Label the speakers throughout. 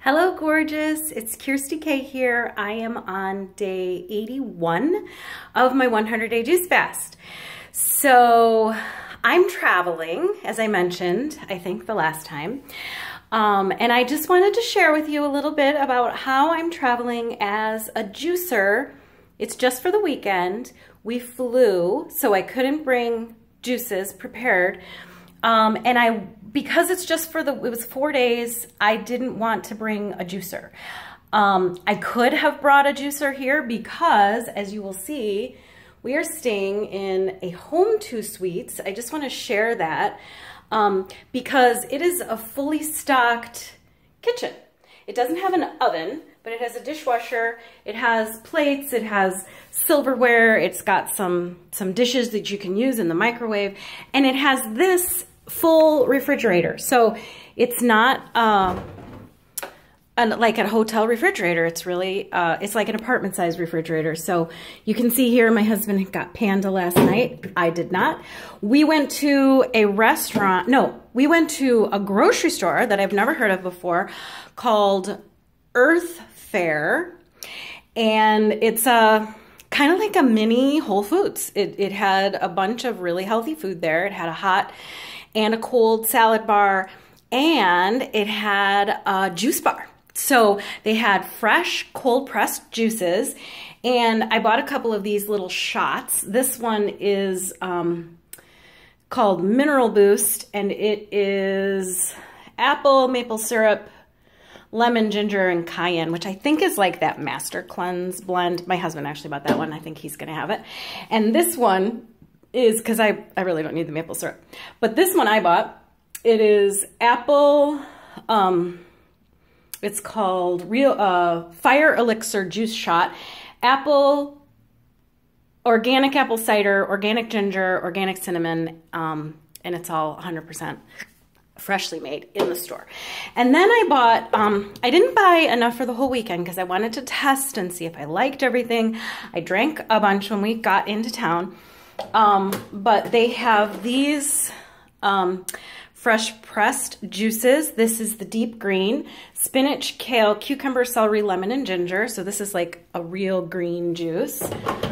Speaker 1: Hello, gorgeous. It's Kirsty K here. I am on day 81 of my 100-day juice fast. So I'm traveling, as I mentioned, I think the last time. And I just wanted to share with you a little bit about how I'm traveling as a juicer. It's just for the weekend. We flew, so I couldn't bring juices prepared. Because it's just it was 4 days, I didn't want to bring a juicer. I could have brought a juicer here because, as you will see, we are staying in a Home2 Suites. I just want to share that because it is a fully stocked kitchen. It doesn't have an oven, but it has a dishwasher, it has plates, it has silverware, it's got some dishes that you can use in the microwave, and it has this full refrigerator. So it's not like a hotel refrigerator. It's really, it's like an apartment size refrigerator. So you can see here, my husband got Panda last night. I did not. We went to a restaurant. No, we went to a grocery store that I've never heard of before called Earth Fare. And it's kind of like a mini Whole Foods. It had a bunch of really healthy food there. It had a hot and a cold salad bar, and it had a juice bar. So they had fresh, cold pressed juices, and I bought a couple of these little shots. This one is called Mineral Boost, and it is apple, maple syrup, lemon, ginger, and cayenne, which I think is like that Master Cleanse blend. My husband actually bought that one. I think he's gonna have it. And this one is, because I really don't need the maple syrup, but this one I bought, it is apple, it's called Fire Elixir Juice Shot, apple, organic apple cider, organic ginger, organic cinnamon, and it's all 100% freshly made in the store. And then I bought, I didn't buy enough for the whole weekend because I wanted to test and see if I liked everything. I drank a bunch when we got into town. But they have these fresh pressed juices. This is the deep green, spinach, kale, cucumber, celery, lemon, and ginger. So this is like a real green juice,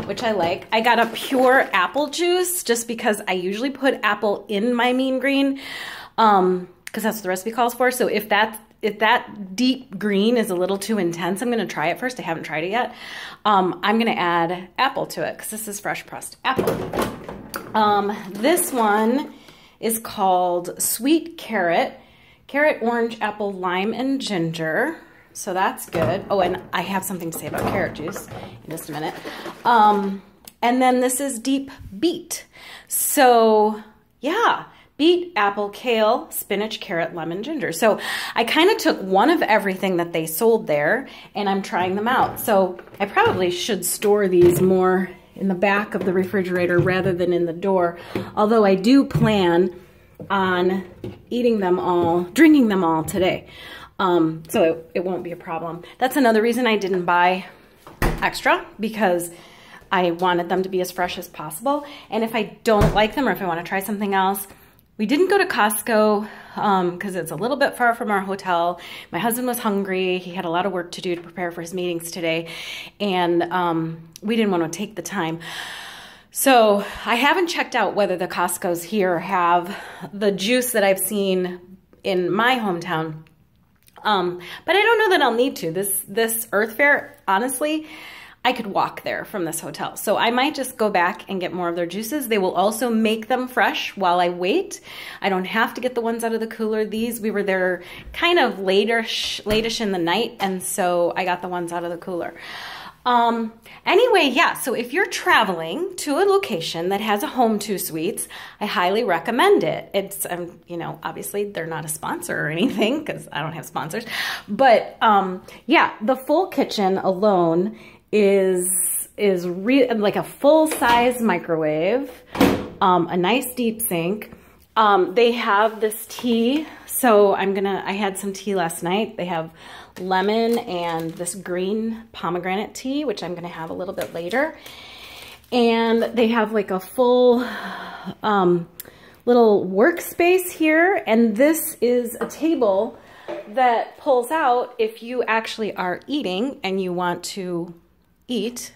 Speaker 1: which I like. I got a pure apple juice just because I usually put apple in my mean green, because that's what the recipe calls for. So if that deep green is a little too intense, I'm going to try it first. I haven't tried it yet. I'm going to add apple to it because this is fresh pressed apple. This one is called Sweet Carrot, orange, apple, lime, and ginger. So that's good. Oh, and I have something to say about carrot juice in just a minute. And then this is Deep Beet. So yeah. Beet, apple, kale, spinach, carrot, lemon, ginger. So I kind of took one of everything that they sold there, and I'm trying them out. So I probably should store these more in the back of the refrigerator rather than in the door. Although I do plan on eating them all, drinking them all today. So it won't be a problem. That's another reason I didn't buy extra, because I wanted them to be as fresh as possible. And if I don't like them, or if I want to try something else, we didn't go to Costco because it's a little bit far from our hotel. My husband was hungry. He had a lot of work to do to prepare for his meetings today, and we didn't want to take the time. So I haven't checked out whether the Costco's here have the juice that I've seen in my hometown, but I don't know that I'll need to. This Earth Fare, honestly, I could walk there from this hotel. So I might just go back and get more of their juices. They will also make them fresh while I wait. I don't have to get the ones out of the cooler. These, we were there kind of late-ish in the night, and so I got the ones out of the cooler. Anyway, yeah, so if you're traveling to a location that has a Home2 Suites, I highly recommend it. It's, you know, obviously they're not a sponsor or anything because I don't have sponsors, but yeah, the full kitchen alone is like a full-size microwave, a nice deep sink. They have this tea, so I had some tea last night. They have lemon and this green pomegranate tea, which I'm gonna have a little bit later. And they have like a full little workspace here, and this is a table that pulls out if you actually are eating and you want to eat.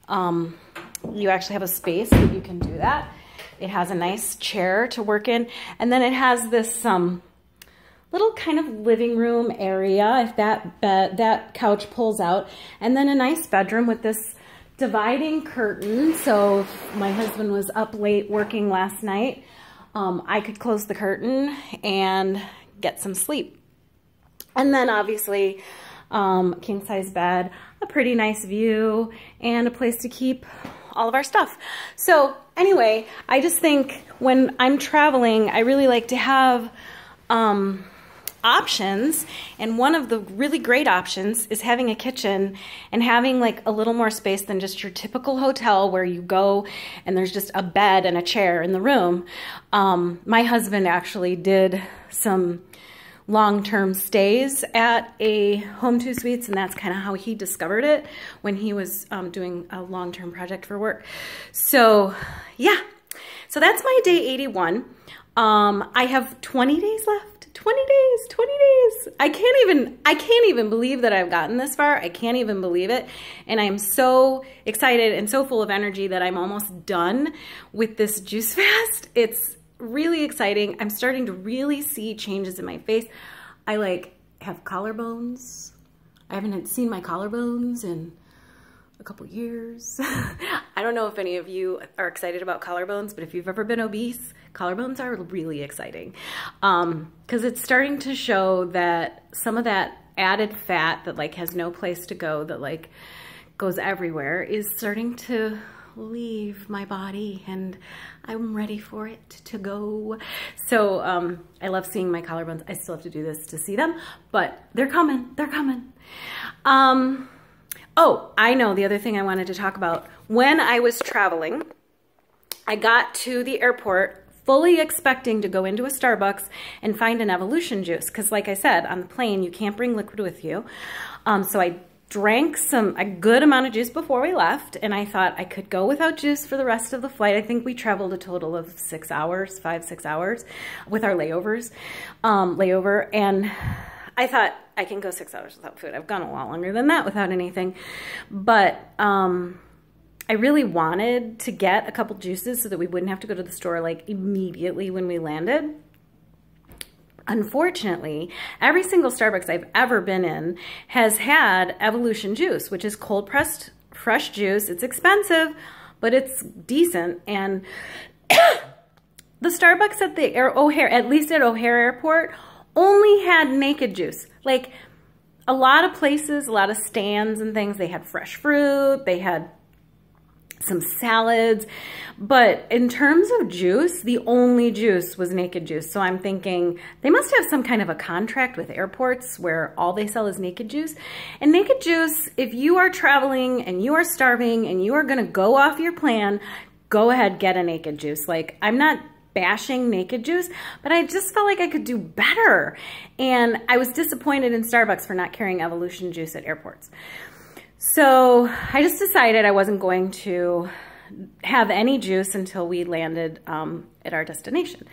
Speaker 1: You actually have a space that you can do that. It has a nice chair to work in, and then it has this little kind of living room area if that couch pulls out, and then a nice bedroom with this dividing curtain. So if my husband was up late working last night, I could close the curtain and get some sleep. And then obviously king size bed, a pretty nice view, and a place to keep all of our stuff. So anyway, I just think when I'm traveling, I really like to have options, and one of the really great options is having a kitchen and having like a little more space than just your typical hotel where you go and there's just a bed and a chair in the room. My husband actually did some long-term stays at a Home2 Suites, and that's kind of how he discovered it when he was doing a long-term project for work. So yeah, so that's my day 81. I have 20 days left. 20 days. I can't even believe that I've gotten this far. I can't even believe it. And I'm so excited and so full of energy that I'm almost done with this juice fast. It's really exciting. I'm starting to really see changes in my face. I like have collarbones. I haven't seen my collarbones in a couple years. I don't know if any of you are excited about collarbones, but if you've ever been obese, collarbones are really exciting because it's starting to show that some of that added fat that like has no place to go, that like goes everywhere, is starting to leave my body, and I'm ready for it to go. So I love seeing my collarbones. I still have to do this to see them, but they're coming. They're coming. Oh, I know the other thing I wanted to talk about. When I was traveling, I got to the airport fully expecting to go into a Starbucks and find an Evolution juice. Because like I said, on the plane, you can't bring liquid with you. So I drank a good amount of juice before we left, and I thought I could go without juice for the rest of the flight. I think we traveled a total of 6 hours, 5-6 hours with our layover. And I thought I can go 6 hours without food. I've gone a lot longer than that without anything. But I really wanted to get a couple juices so that we wouldn't have to go to the store like immediately when we landed. Unfortunately, every single Starbucks I've ever been in has had Evolution juice, which is cold pressed fresh juice. It's expensive, but it's decent. And the Starbucks at the O'Hare, at least at O'Hare Airport, only had naked juice. Like a lot of places, a lot of stands and things, they had fresh fruit, they had some salads, but in terms of juice, the only juice was naked juice. So I'm thinking they must have some kind of a contract with airports where all they sell is naked juice. And naked juice, if you are traveling and you are starving and you are gonna go off your plan, go ahead, get a naked juice. Like, I'm not bashing naked juice, but I just felt like I could do better. And I was disappointed in Starbucks for not carrying Evolution juice at airports. So I just decided I wasn't going to have any juice until we landed at our destination.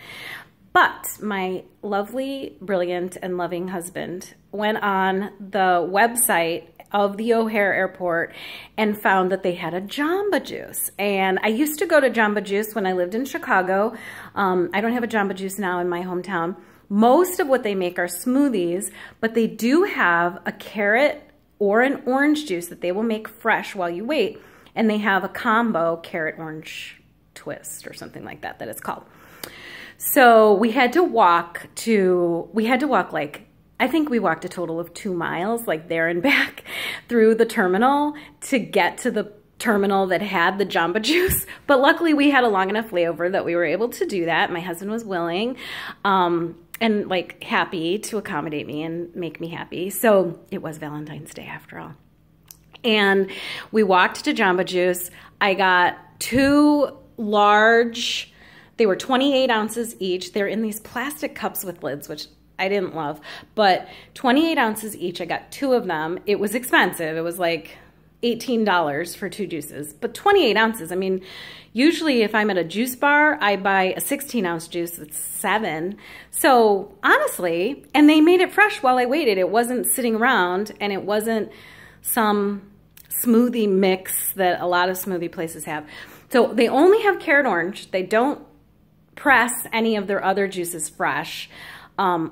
Speaker 1: But my lovely, brilliant, and loving husband went on the website of the O'Hare Airport and found that they had a Jamba Juice. And I used to go to Jamba Juice when I lived in Chicago. I don't have a Jamba Juice now in my hometown. Most of what they make are smoothies, but they do have a carrot or an orange juice that they will make fresh while you wait. And they have a combo carrot orange twist or something like that it's called. So we had to walk like, I think we walked a total of 2 miles, like there and back through the terminal to get to the terminal that had the Jamba Juice. But luckily we had a long enough layover that we were able to do that. My husband was willing and like happy to accommodate me and make me happy. So it was Valentine's Day after all. And we walked to Jamba Juice. I got 2 large, they were 28 ounces each. They're in these plastic cups with lids, which I didn't love, but 28 ounces each. I got 2 of them. It was expensive. It was like $18 for 2 juices, but 28 ounces. I mean, usually if I'm at a juice bar, I buy a 16-ounce juice that's $7. So honestly, and they made it fresh while I waited. It wasn't sitting around, and it wasn't some smoothie mix that a lot of smoothie places have. So they only have carrot orange. They don't press any of their other juices fresh,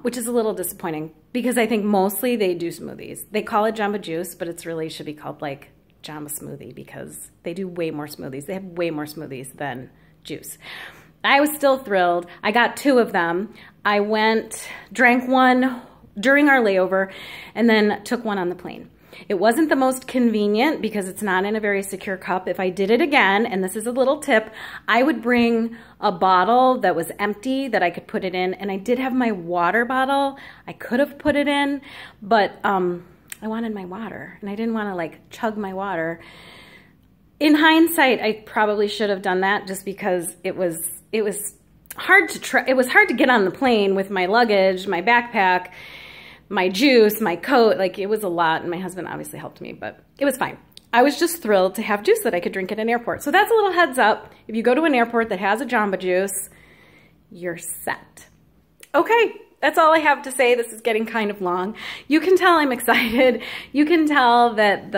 Speaker 1: which is a little disappointing because I think mostly they do smoothies. They call it Jamba Juice, but it's really should be called like Jamba Smoothie because they do way more smoothies. They have way more smoothies than juice. I was still thrilled. I got 2 of them. I drank one during our layover, and then took one on the plane. It wasn't the most convenient because it's not in a very secure cup. If I did it again, and this is a little tip, I would bring a bottle that was empty that I could put it in. And I did have my water bottle. I could have put it in, but I wanted my water and I didn't want to like chug my water. In hindsight, I probably should have done that just because it was hard to get on the plane with my luggage, my backpack, my juice, my coat. Like, it was a lot, and my husband obviously helped me, but it was fine. I was just thrilled to have juice that I could drink at an airport. So that's a little heads up. If you go to an airport that has a Jamba Juice, you're set. Okay, that's all I have to say. This is getting kind of long. You can tell I'm excited. You can tell that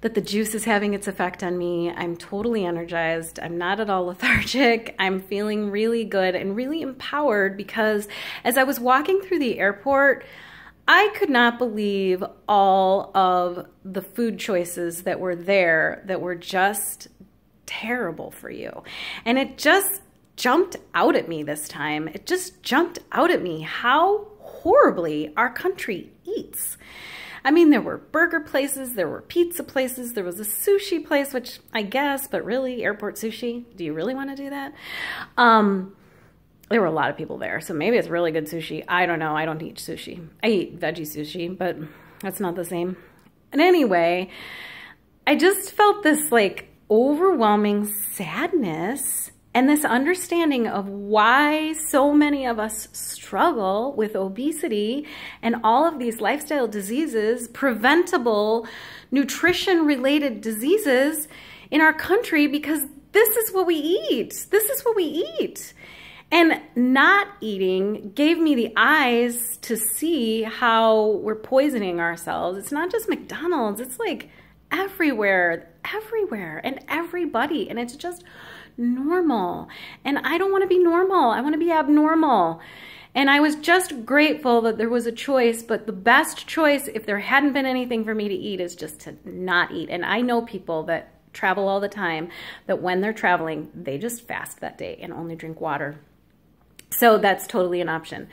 Speaker 1: the juice is having its effect on me. I'm totally energized. I'm not at all lethargic. I'm feeling really good and really empowered because as I was walking through the airport, I could not believe all of the food choices that were there that were just terrible for you. And it just jumped out at me this time. It just jumped out at me how horribly our country eats. I mean, there were burger places, there were pizza places, there was a sushi place, which I guess, but really, airport sushi? Do you really want to do that? There were a lot of people there, so maybe it's really good sushi. I don't know. I don't eat sushi. I eat veggie sushi, but that's not the same. And anyway, I just felt this like overwhelming sadness and this understanding of why so many of us struggle with obesity and all of these lifestyle diseases, preventable nutrition-related diseases in our country, because this is what we eat. This is what we eat. And not eating gave me the eyes to see how we're poisoning ourselves. It's not just McDonald's. It's like everywhere, and everybody. And it's just normal. And I don't want to be normal. I want to be abnormal. And I was just grateful that there was a choice, but the best choice, if there hadn't been anything for me to eat, is just to not eat. And I know people that travel all the time that when they're traveling, they just fast that day and only drink water. So that's totally an option.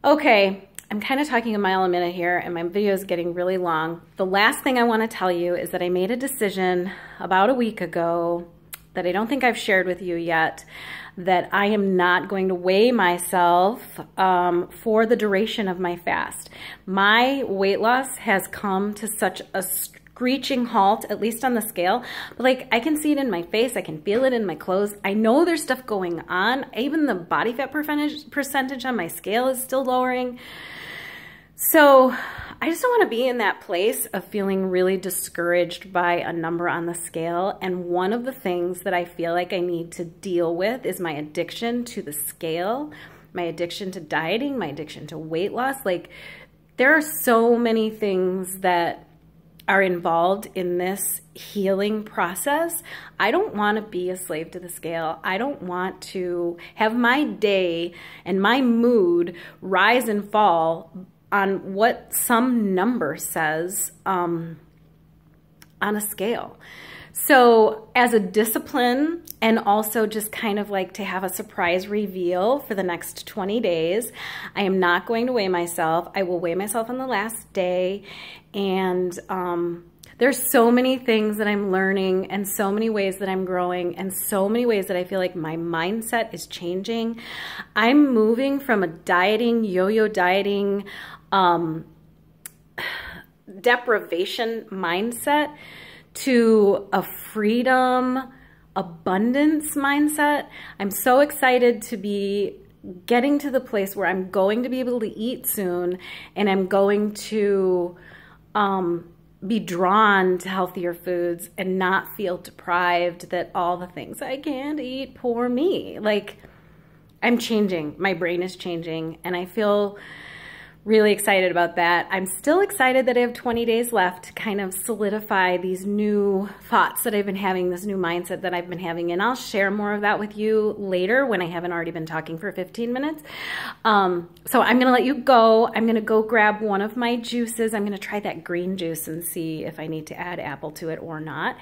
Speaker 1: Okay, I'm kind of talking a mile a minute here, and my video is getting really long. The last thing I want to tell you is that I made a decision about a week ago that I don't think I've shared with you yet, that I am not going to weigh myself for the duration of my fast. My weight loss has come to such a screeching halt, at least on the scale. But like, I can see it in my face. I can feel it in my clothes. I know there's stuff going on. Even the body fat percentage on my scale is still lowering. So I just don't want to be in that place of feeling really discouraged by a number on the scale. And one of the things that I feel like I need to deal with is my addiction to the scale, my addiction to dieting, my addiction to weight loss. Like, there are so many things that are involved in this healing process. I don't want to be a slave to the scale. I don't want to have my day and my mood rise and fall on what some number says on a scale. So as a discipline, and also just kind of like to have a surprise reveal for the next 20 days, I am not going to weigh myself. I will weigh myself on the last day. And there's so many things that I'm learning, and so many ways that I'm growing, and so many ways that I feel like my mindset is changing. I'm moving from a dieting, yo-yo dieting, deprivation mindset to a freedom, abundance mindset. I'm so excited to be getting to the place where I'm going to be able to eat soon, and I'm going to be drawn to healthier foods and not feel deprived that all the things I can't eat, poor me. Like, I'm changing. My brain is changing, and I feel really excited about that. I'm still excited that I have 20 days left to kind of solidify these new thoughts that I've been having, this new mindset that I've been having, and I'll share more of that with you later when I haven't already been talking for 15 minutes. So I'm gonna let you go. I'm gonna go grab one of my juices. I'm gonna try that green juice and see if I need to add apple to it or not.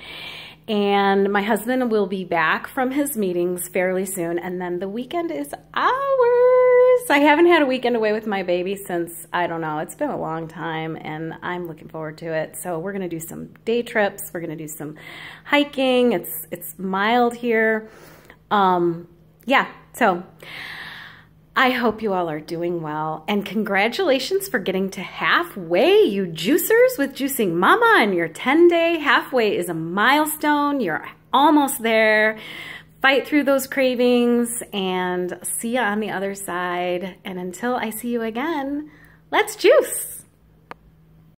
Speaker 1: And my husband will be back from his meetings fairly soon, and then the weekend is ours. I haven't had a weekend away with my baby since, I don't know, it's been a long time, and I'm looking forward to it. So we're gonna do some day trips. We're gonna do some hiking. It's mild here. Yeah, so I hope you all are doing well, and congratulations for getting to halfway, you juicers with Juicing Mama, and your 10-day halfway is a milestone. You're almost there. Fight through those cravings and see you on the other side. And until I see you again, let's juice.